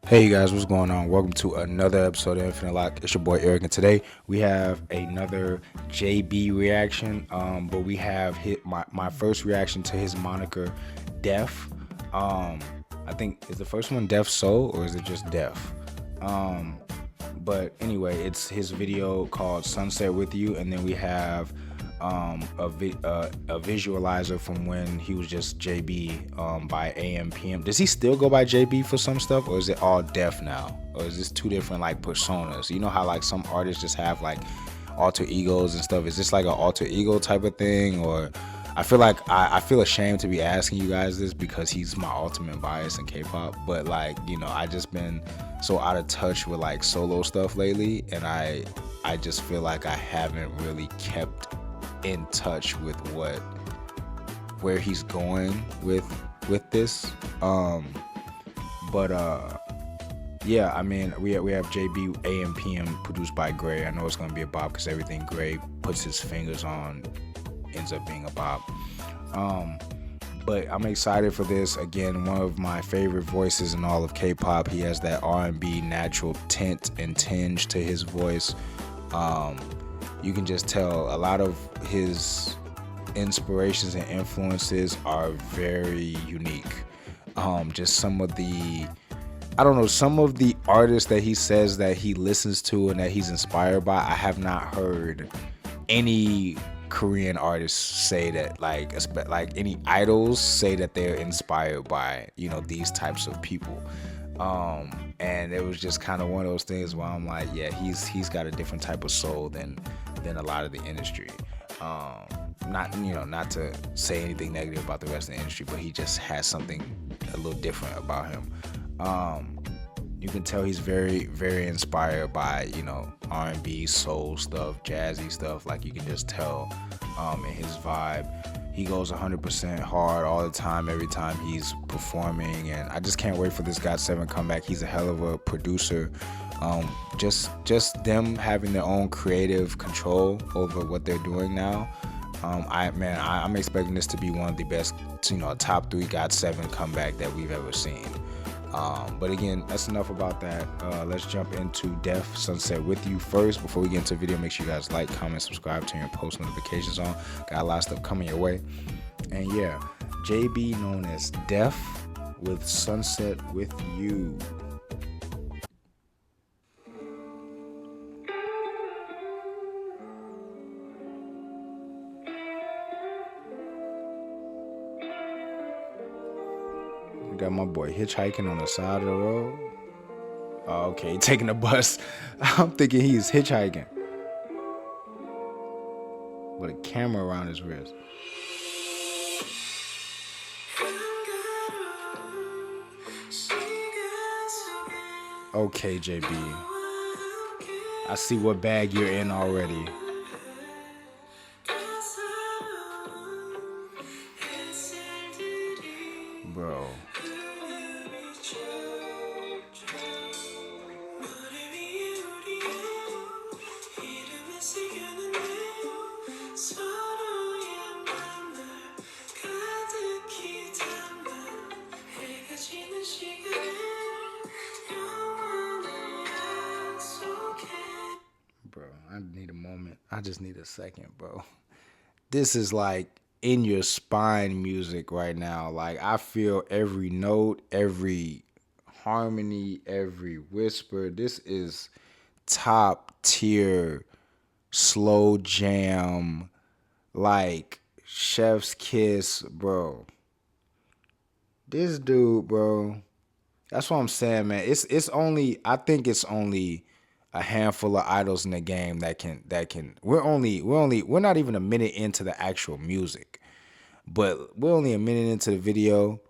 Hey you guys, what's going on? Welcome to another episode of Infinite Lock. It's your boy Eric, and today we have another JB reaction. But we have hit my first reaction to his moniker, Def. I think is the first one Def Soul or is it just Def? But anyway, it's his video called Sunset with You, and then we have a visualizer from when he was just JB by AM PM. Does he still go by JB for some stuff, or is it all Def now, or is this two different like personas? You know how like some artists just have like alter egos and stuff. Is this like an alter ego type of thing, or I feel like I feel ashamed to be asking you guys this because he's my ultimate bias in K-pop, but like, you know, I just been so out of touch with like solo stuff lately, and I just feel like I haven't really kept in touch with where he's going with this. But yeah, I mean, we have JB AM PM produced by Gray. I know it's gonna be a bop because everything Gray puts his fingers on ends up being a bop. But I'm excited for this. Again, one of my favorite voices in all of K-pop. He has that R&B natural tint and tinge to his voice. You can just tell a lot of his inspirations and influences are very unique. Just some of the, I don't know, some of the artists that he says that he listens to and that he's inspired by, I have not heard any Korean artists say that, like any idols say that they're inspired by, you know, these types of people. And it was just kind of one of those things where I'm like, yeah, he's got a different type of soul than a lot of the industry. Not to say anything negative about the rest of the industry, but he just has something a little different about him. You can tell he's very, very inspired by, you know, R&B, soul stuff, jazzy stuff. Like you can just tell in his vibe. He goes 100% hard all the time, every time he's performing, and I just can't wait for this GOT7 comeback. He's a hell of a producer. Just them having their own creative control over what they're doing now. I'm expecting this to be one of the best, you know, top 3 GOT7 comeback that we've ever seen. But again, that's enough about that. Let's jump into Def Sunset with You first. Before we get into the video, make sure you guys like, comment, subscribe, turn your post notifications on. Got a lot of stuff coming your way. And yeah, JB known as Def with Sunset with You. Got my boy hitchhiking on the side of the road. Oh, okay, taking a bus. I'm thinking he's hitchhiking with a camera around his wrist. Okay, JB. I see what bag you're in already. Bro. Bro, I need a moment. I just need a second, bro. This is like in your spine music right now. Like I feel every note, every harmony, every whisper. This is top tier slow jam, like chef's kiss, bro. This dude, bro. That's what I'm saying, man. It's only, I think it's only a handful of idols in the game that can we're not even a minute into the actual music, but we're only a minute into the video,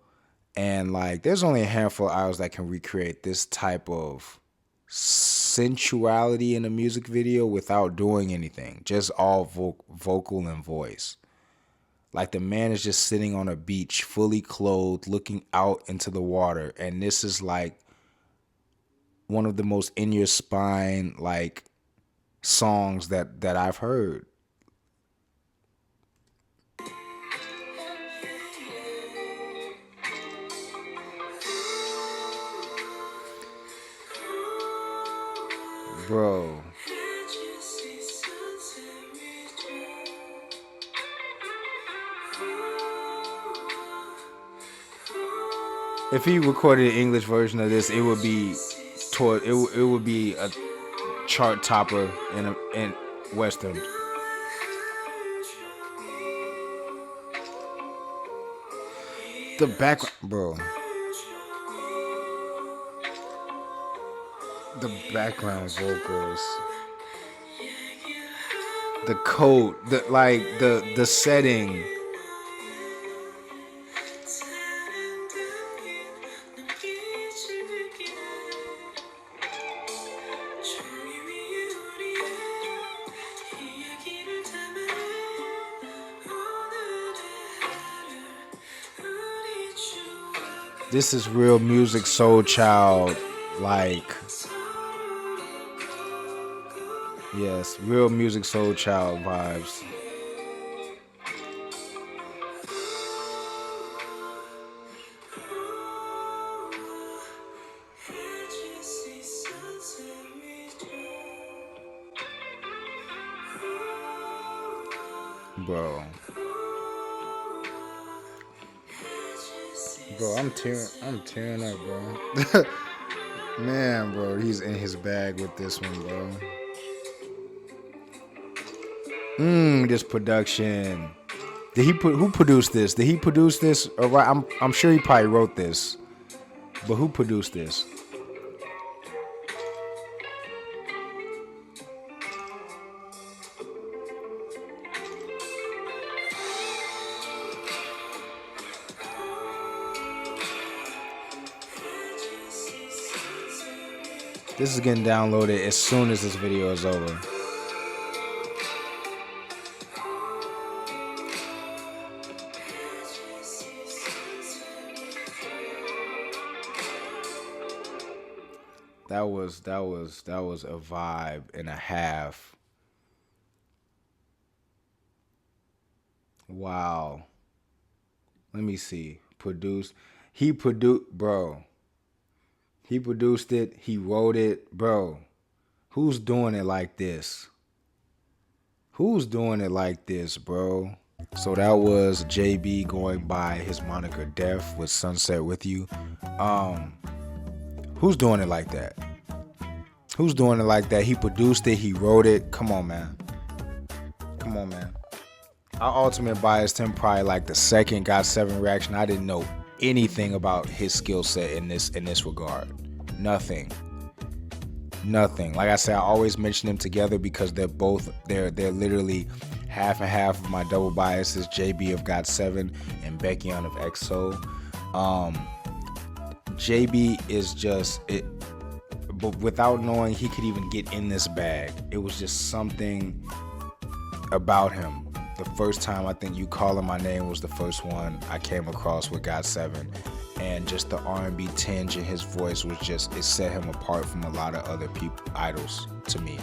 and like there's only a handful of idols that can recreate this type of sensuality in a music video without doing anything, just all vocal and voice. Like the man is just sitting on a beach, fully clothed, looking out into the water, and this is like one of the most in your spine like songs that I've heard. Bro. If he recorded an English version of this, it would be it would be a chart topper in Western. The background, bro. The background vocals, the coat, the setting. This is real music, soul child, like. Yes, real music, soul child vibes. Bro, I'm tearing up, bro. Man, bro, he's in his bag with this one, bro. This production. Who produced this? Did he produce this? Or right, I'm sure he probably wrote this. But who produced this? This is getting downloaded as soon as this video is over. That was a vibe and a half. Wow. Let me see. He produced, bro. He produced it. He wrote it, bro. Who's doing it like this? Who's doing it like this, bro? So that was Jayb going by his moniker Def with Sunset With You. Who's doing it like that? Who's doing it like that? He produced it. He wrote it. Come on, man. Come on, man. I ultimate biased him probably like the second Got 7 reaction. I didn't know anything about his skill set in this regard. Nothing. Like I said, I always mention them together because they're literally half and half of my double biases. Jayb of Got 7 and Baekhyun of EXO. Jayb is just it, but without knowing he could even get in this bag, it was just something about him. The first time I think You Calling My Name was the first one I came across with Got 7, and just the R&B tinge in his voice was just, it set him apart from a lot of other idols to me.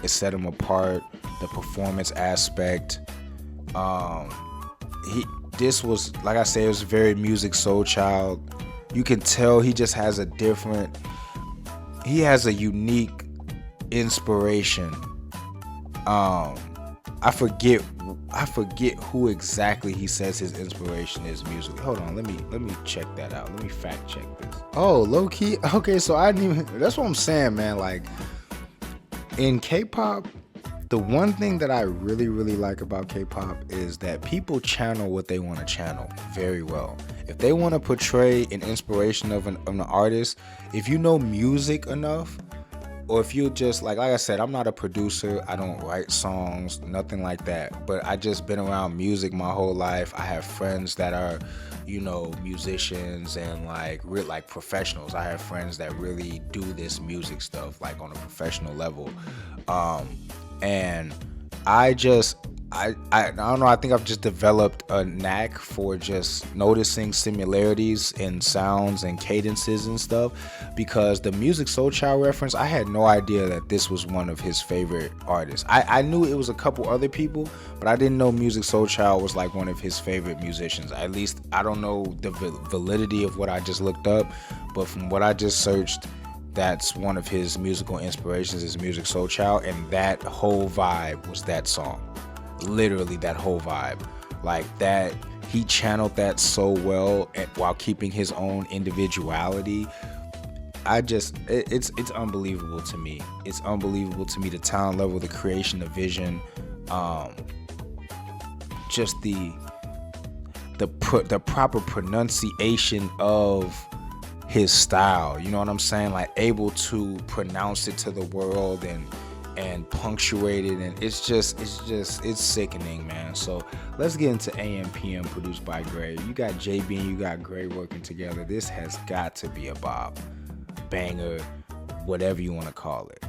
It set him apart. The performance aspect. This was, like I said, it was very music soul child. You can tell he just has he has a unique inspiration. I forget who exactly he says his inspiration is musically. Hold on, let me check that out. Let me fact check this. Oh, low key. Okay, so I didn't even. That's what I'm saying, man. Like in K-pop, the one thing that I really, really like about K-pop is that people channel what they want to channel very well. If they want to portray an inspiration of an artist, if you know music enough, or if you just, like I said, I'm not a producer, I don't write songs, nothing like that, but I just been around music my whole life. I have friends that are, musicians and like professionals. I have friends that really do this music stuff like on a professional level. And I don't know, I think I've just developed a knack for just noticing similarities in sounds and cadences and stuff, because the Music Soul Child reference, I had no idea that this was one of his favorite artists. I knew it was a couple other people, but I didn't know Music Soul Child was like one of his favorite musicians. At least I don't know the validity of what I just looked up, but from what I just searched, That's one of his musical inspirations, his music Soul Child, and that whole vibe was that song. Literally that whole vibe. Like that, he channeled that so well while keeping his own individuality. It's unbelievable to me. It's unbelievable to me, the talent level, the creation, the vision, just the proper pronunciation of his style. You know what I'm saying? Like able to pronounce it to the world and punctuate it, and it's sickening, man. So let's get into AM PM produced by Gray. You got Jayb and you got Gray working together. This has got to be a bop, banger, whatever you want to call it.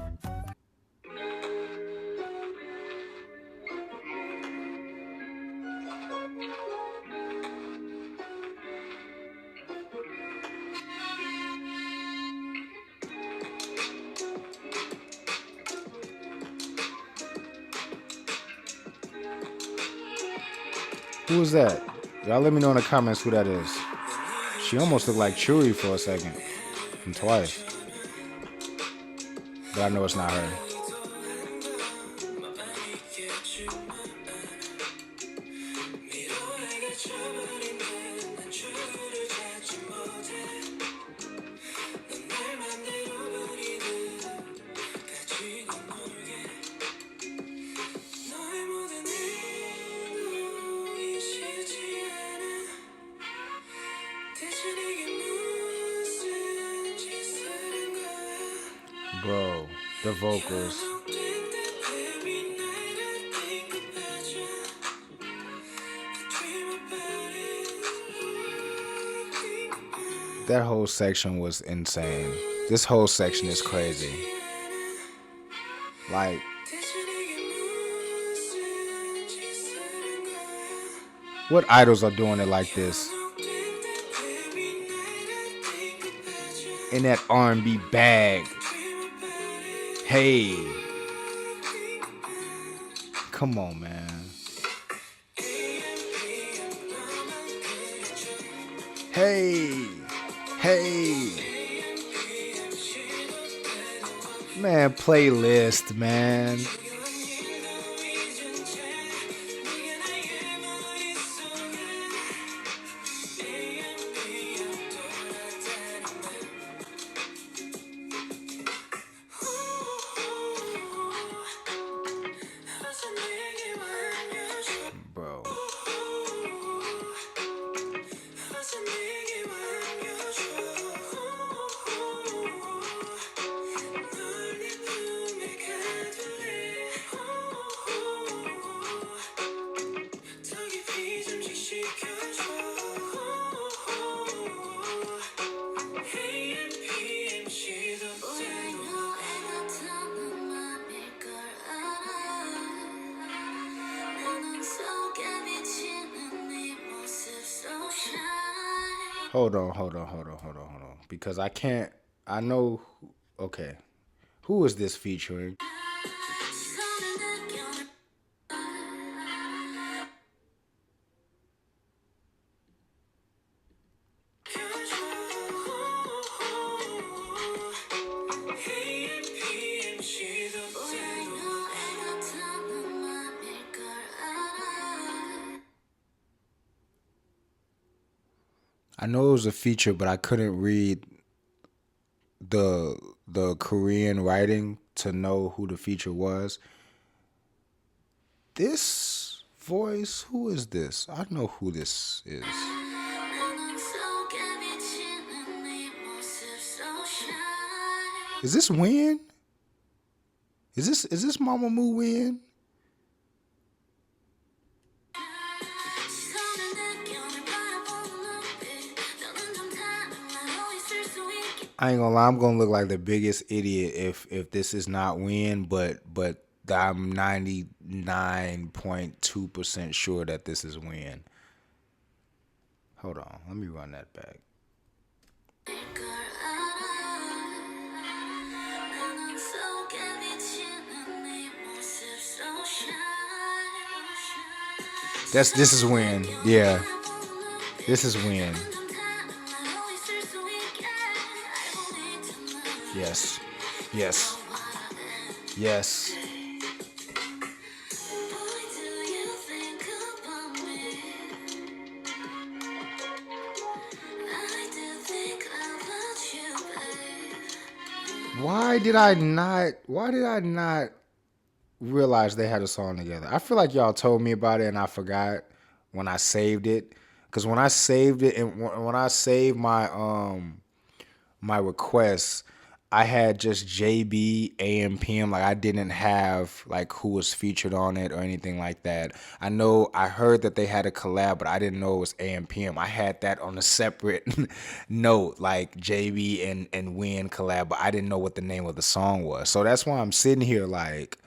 Who is that? Y'all let me know in the comments who that is. She almost looked like Chewy for a second. And twice. But I know it's not her. Bro, the vocals. That whole section was insane. This whole section is crazy. Like, what idols are doing it like this? In that R&B bag. Hey. Come on, man. Hey. Hey. Man, playlist, man. Bro. Hold on. Because I know, okay. Who is this featuring? I know it was a feature, but I couldn't read the Korean writing to know who the feature was. This voice, who is this? I know who this is. Is this Wheein? Is this Mamamoo Wheein? I ain't gonna lie, I'm gonna look like the biggest idiot if this is not Wheein, but I'm 99.2% sure that this is Wheein. Hold on, let me run that back. This is Wheein. Yeah. This is Wheein. Yes. Yes. Yes. Why did I not realize they had a song together? I feel like y'all told me about it and I forgot when I saved it. Cause when I saved it and when I saved my requests, I had just JB, AM/PM. Like I didn't have like who was featured on it or anything like that. I know I heard that they had a collab, but I didn't know it was AM/PM. I had that on a separate note, like JB and Wheein collab, but I didn't know what the name of the song was. So that's why I'm sitting here like,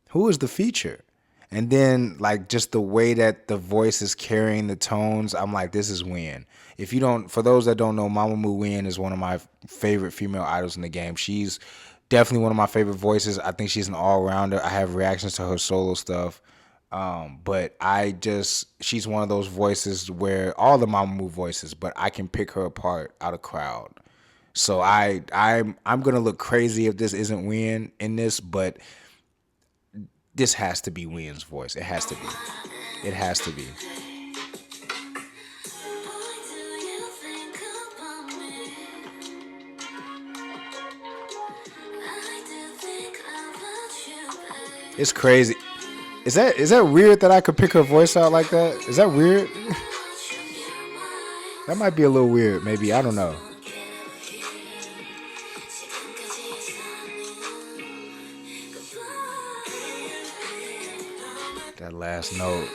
who is the feature? And then like just the way that the voice is carrying the tones, I'm like, this is Wheein. If you don't, for those that don't know, Mamamoo Wheein is one of my favorite female idols in the game. She's definitely one of my favorite voices. I think she's an all rounder. I have reactions to her solo stuff. But she's one of those voices where all the Mamamoo voices, but I can pick her apart out of crowd. So I'm gonna look crazy if this isn't Wheein in this, but this has to be Wheein's voice. It has to be. It has to be. It's crazy. Is that weird that I could pick her voice out like that? Is that weird? That might be a little weird, maybe. I don't know. That last note.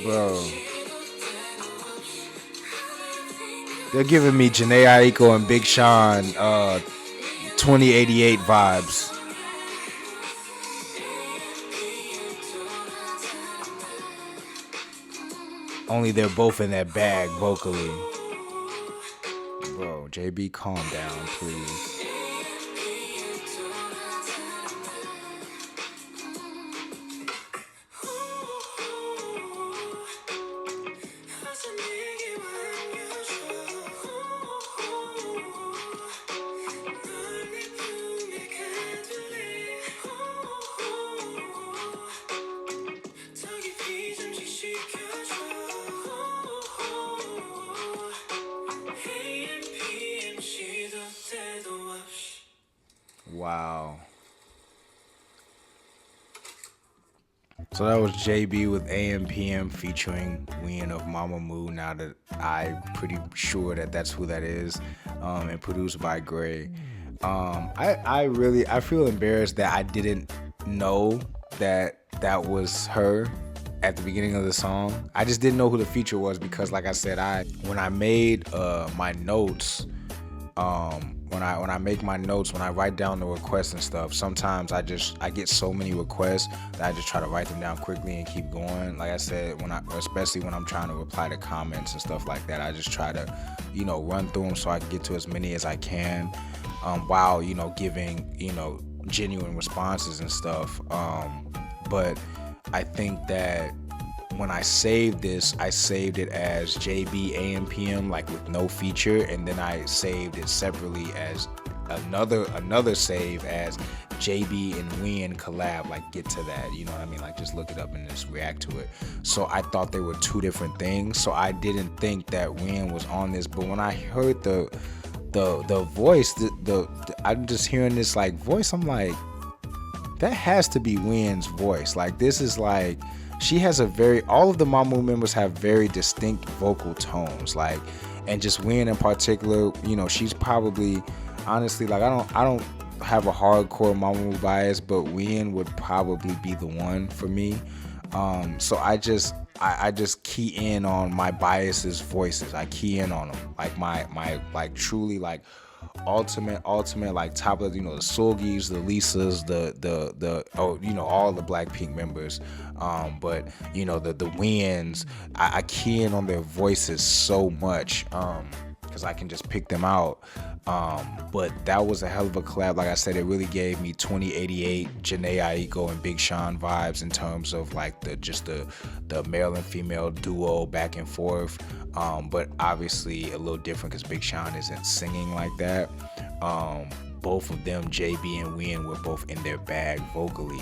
Bro. They're giving me Janae Aiko and Big Sean 2088 vibes. Only they're both in that bag vocally. Bro, JB, calm down, please. Wow. So that was JB with AM/PM featuring Wheein of Mamamoo. Now that I'm pretty sure that that's who that is, and produced by Gray. I feel embarrassed that I didn't know that was her at the beginning of the song. I just didn't know who the feature was because, like I said, when I made my notes. When I make my notes, when I write down the requests and stuff, sometimes I get so many requests that I just try to write them down quickly and keep going. Like I said, especially when I'm trying to reply to comments and stuff like that, I just try to, run through them so I can get to as many as I can, while, giving, genuine responses and stuff. But I think that when I saved this, I saved it as JB AM/PM, like with no feature, and then I saved it separately as another save as JB and Wheein collab, like get to that, you know what I mean? Like just look it up and just react to it. So I thought they were two different things. So I didn't think that Wheein was on this, but when I heard the voice, I'm just hearing this like voice, I'm like, that has to be Wheein's voice. Like this is like, she has all of the Mamamoo members have very distinct vocal tones, like, and just Wheein in particular, she's probably, honestly, like, I don't have a hardcore Mamamoo bias, but Wheein would probably be the one for me. So I just key in on my biases voices. I key in on them, like my like truly like ultimate like top of the Seulgis, the Lisas, the all the Blackpink members, but the Wheeins, I key in on their voices so much, because because I can just pick them out. But that was a hell of a collab. Like I said, it really gave me 2088 Janae Aiko and Big Sean vibes in terms of like the male and female duo back and forth. But obviously a little different because Big Sean isn't singing like that. Both of them, Jayb and Wheein, were both in their bag vocally.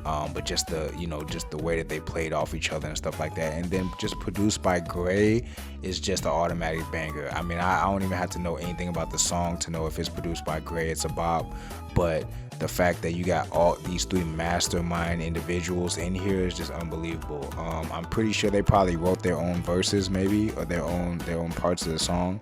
But just the way that they played off each other and stuff like that. And then just produced by Gray is just an automatic banger. I mean, I don't even have to know anything about the song to know if it's produced by Gray, it's a bop. But the fact that you got all these three mastermind individuals in here is just unbelievable. I'm pretty sure they probably wrote their own verses maybe, or their own parts of the song.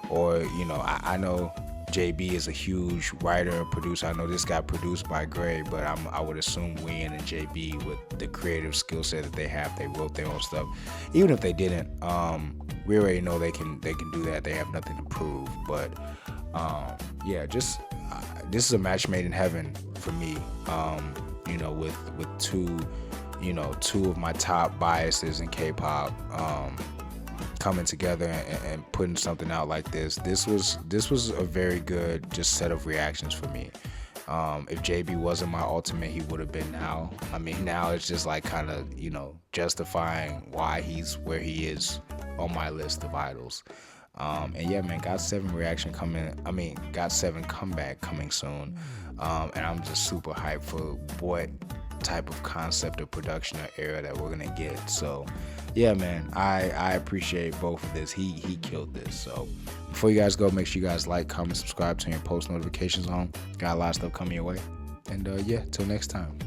Or, I know Jayb is a huge writer and producer. I know this got produced by Gray, but I would assume Wheein and Jayb, with the creative skill set that they have, they wrote their own stuff. Even if they didn't, we already know they can do that. They have nothing to prove. But this is a match made in heaven for me. With two of my top biases in K-pop. Coming together and putting something out like this was a very good just set of reactions for me. If Jayb wasn't my ultimate, he would have been now. I mean, now it's just like kind of justifying why he's where he is on my list of idols. And yeah, man, Got 7 reaction coming. I mean, Got 7 comeback coming soon. And I'm just super hyped for what type of concept or production or era that we're gonna get. So yeah, man, I appreciate both of this. He killed this. So before you guys go, make sure you guys like, comment, subscribe, turn your post notifications on. Got a lot of stuff coming your way. And till next time.